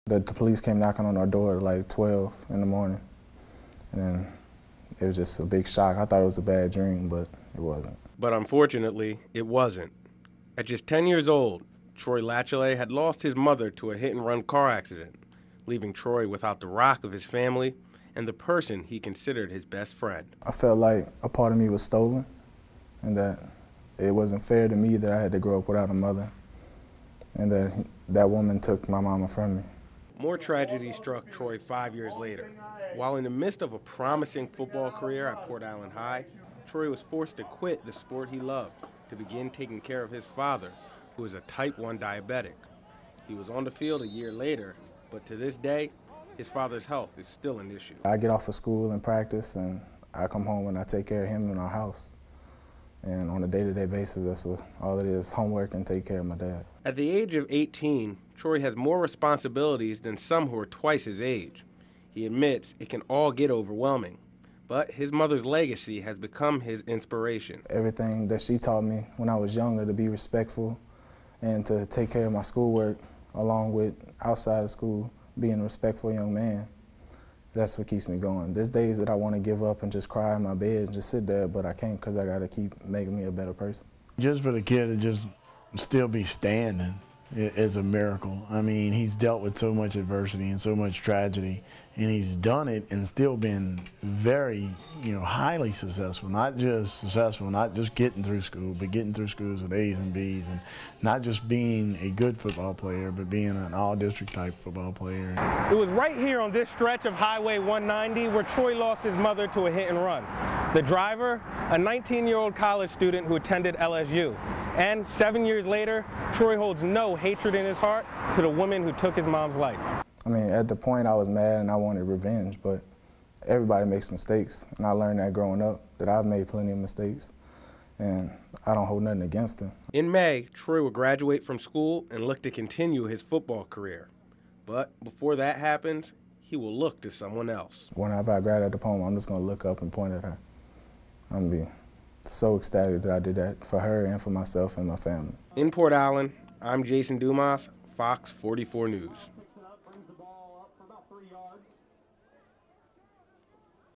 The police came knocking on our door at like 12 in the morning, and then it was just a big shock. I thought it was a bad dream, but it wasn't. But unfortunately, it wasn't. At just 10 years old, Troy Latiolais had lost his mother to a hit-and-run car accident, leaving Troy without the rock of his family and the person he considered his best friend. I felt like a part of me was stolen, and that it wasn't fair to me that I had to grow up without a mother, and that woman took my mama from me. More tragedy struck Troy 5 years later. While in the midst of a promising football career at Port Allen High, Troy was forced to quit the sport he loved to begin taking care of his father, who was a type 1 diabetic. He was on the field a year later, but to this day, his father's health is still an issue. I get off of school and practice, and I come home and I take care of him in our house. And on a day-to-day basis, that's all it is, homework and take care of my dad. At the age of 18, Troy has more responsibilities than some who are twice his age. He admits it can all get overwhelming, but his mother's legacy has become his inspiration. Everything that she taught me when I was younger, to be respectful and to take care of my schoolwork, along with outside of school, being a respectful young man, that's what keeps me going. There's days that I want to give up and just cry in my bed and just sit there, but I can't because I got to keep making me a better person. Just for the kid to just still be standing is a miracle. I mean, he's dealt with so much adversity and so much tragedy, and he's done it and still been very, highly successful. Not just getting through school, but getting through schools with A's and B's, and not just being a good football player, but being an all-district type football player. It was right here on this stretch of Highway 190 where Troy lost his mother to a hit and run. The driver, a 19-year-old college student who attended LSU. And 7 years later, Troy holds no hatred in his heart to the woman who took his mom's life. I mean, at the point I was mad and I wanted revenge, but everybody makes mistakes. And I learned that growing up, that I've made plenty of mistakes, and I don't hold nothing against them. In May, Troy will graduate from school and look to continue his football career. But before that happens, he will look to someone else. Whenever I graduate the diploma, I'm just going to look up and point at her. I'm going to be so ecstatic that I did that for her and for myself and my family. In Port Allen, I'm Jason Dumas, Fox 44 News.